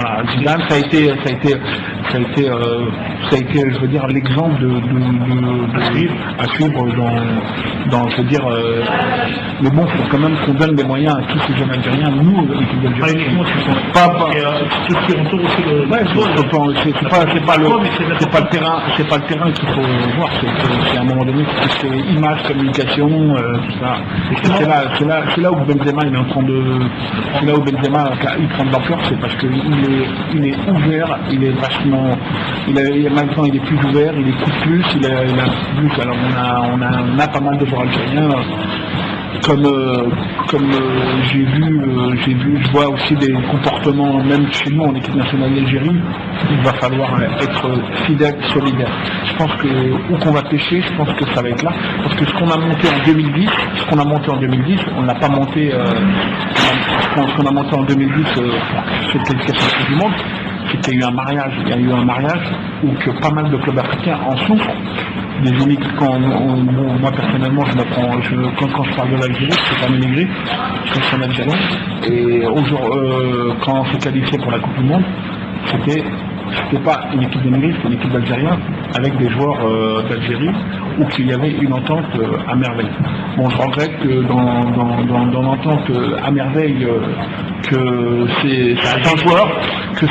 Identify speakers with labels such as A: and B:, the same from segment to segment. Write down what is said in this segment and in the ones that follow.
A: Voilà, Zidane, ça a été, je veux dire, l'exemple à suivre dans, je veux dire, mais bon, faut quand même qu'on donne des moyens à tous ces jeunes Algériens, nous, l'équipe d'Algérie.
B: Tout ce qui entoure aussi le.
A: C'est pas le terrain qu'il faut voir, c'est à un moment donné, c'est image, communication, tout ça. C'est là où Benzema il est en train de, c'est là où Benzema il prend de l'ampleur, c'est parce qu'il est ouvert, il est vachement, maintenant il est plus ouvert, il écoute plus, il a plus. Alors on a pas mal de joueurs algériens. Comme je vois aussi des comportements, même chez nous en équipe nationale d'Algérie, il va falloir être fidèle, solidaire. Je pense que où qu'on va pêcher, je pense que ça va être là, parce que ce qu'on a monté en 2010, on n'a pas monté, ce qu'on a monté en 2010 pour cette qualification du monde, c'est qu'il y a eu un mariage où que pas mal de clubs africains en souffrent. Des uniques, moi personnellement, quand je parle de l'Algérie, c'est pas immigré, je suis un Algérien, et quand on s'est qualifié pour la Coupe du Monde, c'était pas une équipe d'Émigrés, c'était une équipe d'Algériens avec des joueurs d'Algérie où qu'il y avait une entente à merveille. Bon, je regrette que dans l'entente à merveille que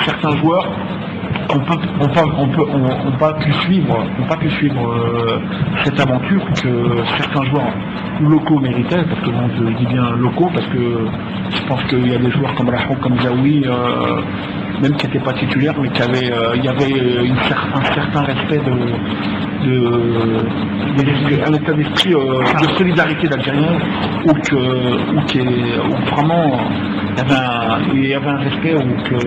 A: certains joueurs n'ont pas pu suivre cette aventure que certains joueurs locaux méritaient, parce que bon, je dis bien locaux, parce que je pense qu'il y a des joueurs comme Rahou, comme Zaoui, même qui n'étaient pas titulaires, mais il y avait un certain respect un état d'esprit de solidarité d'Algériens où vraiment il y avait un respect où que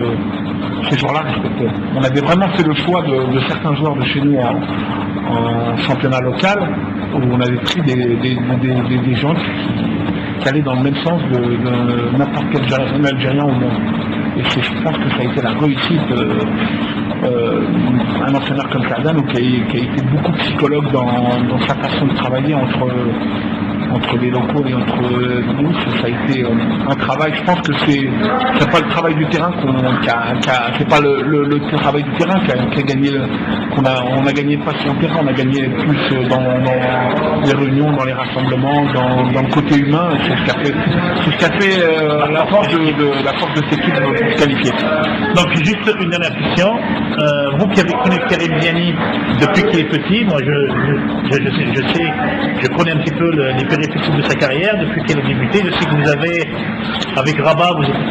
A: ces joueurs-là respectaient. On avait vraiment fait le choix de certains joueurs de chez nous en championnat local, où on avait pris des gens qui allaient dans le même sens de n'importe quel Algérien au monde. Et je pense que ça a été la réussite un entraîneur comme Saadane, qui a été beaucoup psychologue dans sa façon de travailler entre les locaux et entre nous. Ça a été un travail, je pense que c'est pas le travail du terrain c'est pas le travail du terrain qui a gagné, on a gagné pas sur le terrain, on a gagné plus dans les réunions, dans les rassemblements, dans le côté humain. C'est ce qui a fait la force de cette équipe pour se qualifier.
B: Donc juste une dernière question, vous qui avez connu Karim Ziani depuis qu'il est petit, moi je connais un petit peu les péripéties de sa carrière, depuis qu'elle a débuté. Je sais que vous avez, avec Rabat, vous êtes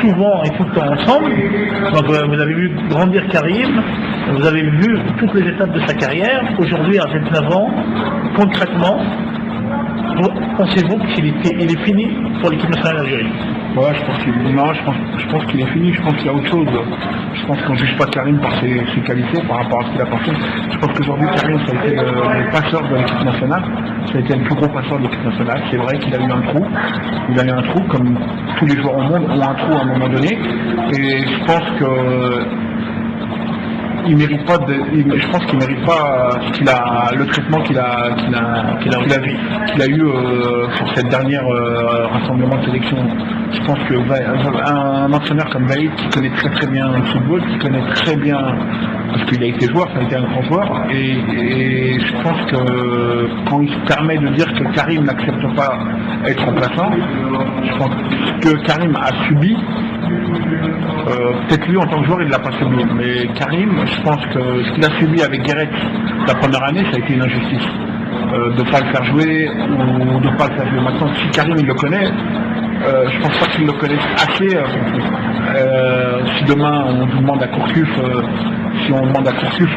B: souvent et tout le temps ensemble. Donc vous avez vu grandir Karim, vous avez vu toutes les étapes de sa carrière. Aujourd'hui, à 29 ans, concrètement, pensez-vous qu'il est fini pour l'équipe nationale d'Algérie?
A: Ouais, je pense qu'il est fini, je pense qu'il y a autre chose. Je pense qu'on ne juge pas Karim par ses qualités, par rapport à ce qu'il a passé. Je pense qu'aujourd'hui Karim, ça a été le passeur de l'équipe nationale, ça a été le plus gros passeur de l'équipe nationale. C'est vrai qu'il a eu un trou, comme tous les joueurs au monde ont un trou à un moment donné. Et je pense que il mérite pas je pense qu'il mérite pas le traitement qu'il a eu pour cette dernière rassemblement de sélection. Je pense que un entraîneur comme Vaïd, qui connaît très très bien le football, qui connaît très bien, parce qu'il a été joueur, ça a été un grand joueur, et je pense que quand il se permet de dire que Karim n'accepte pas être remplaçant, je pense que Karim a subi. Peut-être lui en tant que joueur il ne l'a pas subi, mais Karim, je pense que ce qu'il a subi avec Guéret la première année, ça a été une injustice. De ne pas le faire jouer ou de ne pas le faire jouer. Maintenant, si Karim il le connaît, je pense pas qu'il le connaisse assez. Si demain on demande à Kourcuff,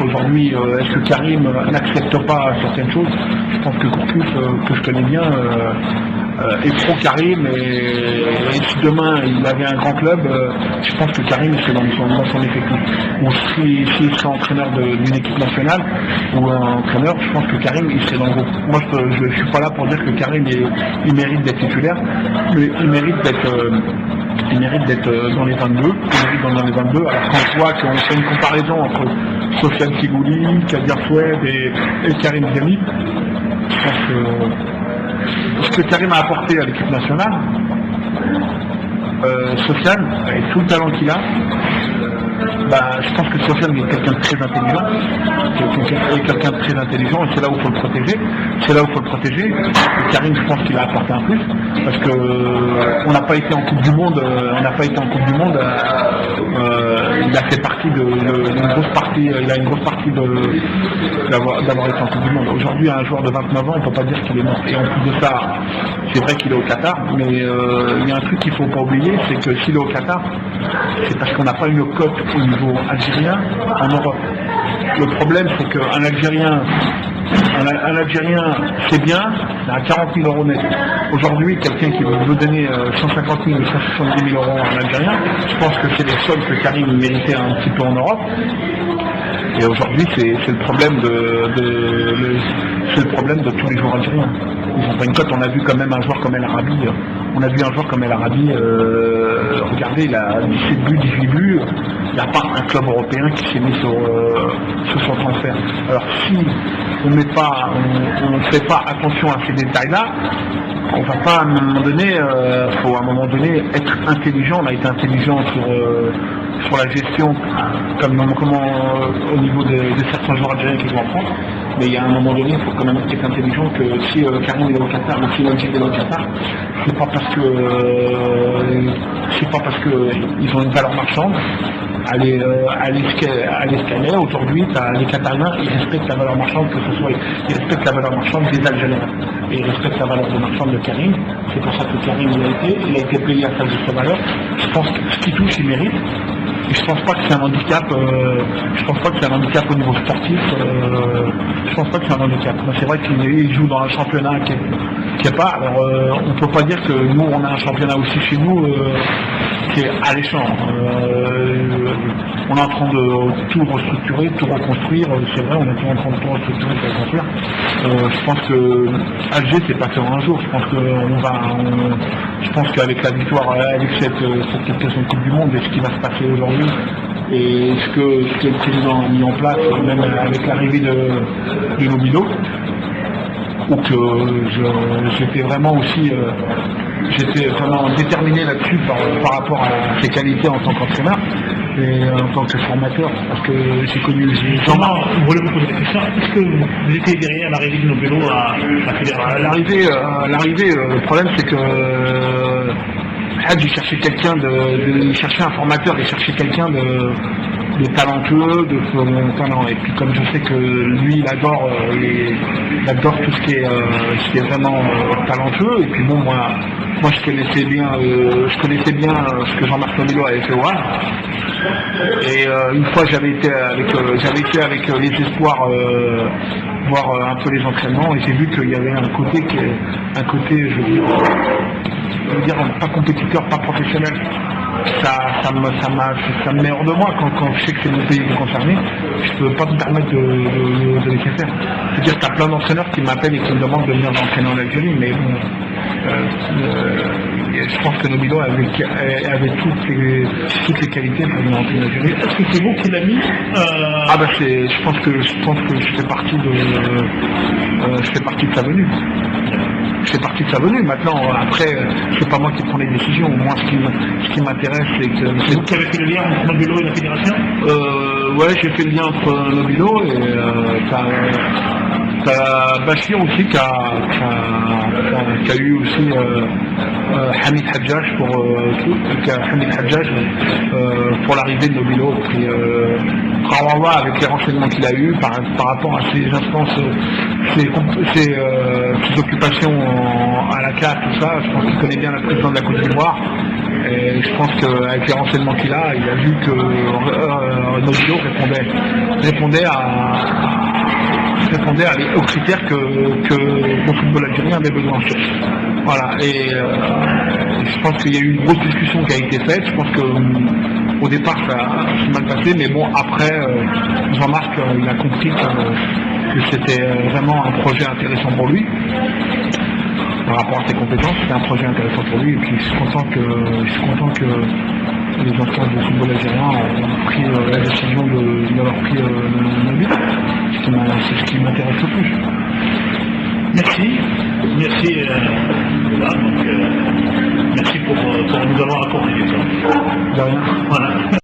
A: aujourd'hui, est-ce que Karim n'accepte pas certaines choses, je pense que Kourcuff, que je connais bien, est pro Karim, et si demain il avait un grand club, je pense que Karim serait dans son effectif. Ou s'il serait entraîneur d'une équipe nationale ou un entraîneur, je pense que Karim il serait dans le groupe. Moi je ne suis pas là pour dire que Karim il mérite d'être titulaire, mais il mérite d'être dans les 22, dans les 22, alors qu'on voit qu'on fait une comparaison entre Sofiane Sigouli, Kadir Foued et Karim Ziani. Je pense que ce que Karim a apporté à l'équipe nationale, Sofiane, avec tout le talent qu'il a, je pense que Sofiane est quelqu'un de très intelligent, et c'est là où il faut le protéger. Et Karim, je pense qu'il a apporté un plus, parce que on n'a pas été en Coupe du Monde, il a fait partie d'une grosse partie, il a une grosse partie d'avoir été en Coupe du Monde. Aujourd'hui, un joueur de 29 ans, on ne peut pas dire qu'il est mort. Et en plus de ça, c'est vrai qu'il est au Qatar, mais il y a un truc qu'il ne faut pas oublier, c'est que s'il est au Qatar, c'est parce qu'on n'a pas une cote au niveau algérien en Europe. Le problème, c'est qu'un Algérien, c'est bien, il a 40 000 euros net. Aujourd'hui, quelqu'un qui veut donner 150 000 ou 170 000 euros à un Algérien, je pense que c'est les soldes que Karim méritait un petit peu en Europe. Et aujourd'hui, c'est le problème de tous les joueurs algériens. Ils n'ont pas une cote. On a vu quand même un joueur comme El Arabi. Regardez, il a 17 buts, 18 buts. Il n'y a pas un club européen qui s'est mis sur son transfert. Alors si on ne fait pas attention à ces détails-là, on va pas à un moment donné, faut à un moment donné être intelligent. On a été intelligent sur la gestion, comme au niveau de certains joueurs algériens qui jouent en France. Mais il y a un moment donné, il faut quand même être intelligent que si Karim est au Qatar ou si l'Algérie est au Qatar, c'est pas parce que ils ont une valeur marchande. À l'escalier, aujourd'hui, les Qatariens, ils respectent la valeur marchande, ils respectent la valeur marchande des Algériens. Et ils respectent la valeur marchande de Karim. C'est pour ça que Karim, il a été payé à sa juste valeur. Je pense que ce qu'il touche, il mérite. Et je pense pas que c'est un handicap. Au niveau sportif. Je pense pas que c'est un handicap. C'est vrai qu'il joue dans un championnat qui est pas. Alors, on peut pas dire que nous, on a un championnat aussi chez nous qui est alléchant. On est en train de tout restructurer, tout reconstruire. C'est vrai, on est en train de tout restructurer, tout reconstruire. Je pense que Alger, c'est pas fait en un jour. Je pense qu'avec la victoire, avec cette qualification de Coupe du Monde et ce qui va se passer aujourd'hui, et ce que le président a mis en place, même avec l'arrivée de Nobilo, où que j'étais vraiment déterminé là-dessus par rapport à ses qualités en tant qu'entraîneur et en tant que formateur, parce que j'ai connu
B: Jean-Marc. Vous voulez vous poser la question, est-ce que vous étiez derrière l'arrivée de Nobilo à la fédération?
A: L'arrivée, le problème c'est que il cherchait un formateur, il cherchait quelqu'un de talentueux, de talent. Et puis comme je sais que lui, il adore tout ce qui est vraiment talentueux. Et puis bon, moi je connaissais bien ce que Jean-Marc Nobilo avait fait au Havre. Et une fois j'avais été avec les espoirs voir un peu les entraînements, et j'ai vu qu'il y avait un côté je veux dire pas compétiteur, pas professionnel. Ça me met hors de moi quand je sais que c'est mon pays qui est concerné. Je peux pas me permettre de laisser faire. C'est-à-dire qu'il y a plein d'entraîneurs qui m'appellent et qui me demandent de venir entraîner en Algérie, mais bon, je pense que Nobilo avait toutes les qualités pour venir entraîner en Algérie.
B: Est-ce que c'est vous qui l'a mis
A: je pense que je fais partie de sa venue. Maintenant, après, c'est pas moi qui prends les décisions. Moi, ce qui m'intéresse, c'est que...
B: C'est vous qui avez fait le lien entre Nobilo et la fédération?
A: Ouais, j'ai fait le lien entre Nobilo et t'as Bachir aussi qui a eu aussi Hamid Hadjaj pour l'arrivée de Nobilo. Puis Rawawa, avec les renseignements qu'il a eu par rapport à ses instances, ses occupations à la CAF, tout ça, je pense qu'il connaît bien la présidente de la Côte d'Ivoire. Et je pense qu'avec les renseignements qu'il a, il a vu que Nobilo répondait aux critères que le football algérien avait besoin. Voilà, et je pense qu'il y a eu une grosse discussion qui a été faite. Je pense qu'au départ ça s'est mal passé, mais bon, après Jean-Marc il a compris que c'était vraiment un projet intéressant pour lui. Par rapport à ses compétences, c'était un projet intéressant pour lui, et puis je suis content que les instances du football algérien ont pris la décision d'avoir pris Nobilo. C'est ce qui m'intéresse le plus.
B: Merci pour nous avoir apporté ça.
A: De rien.
B: Voilà.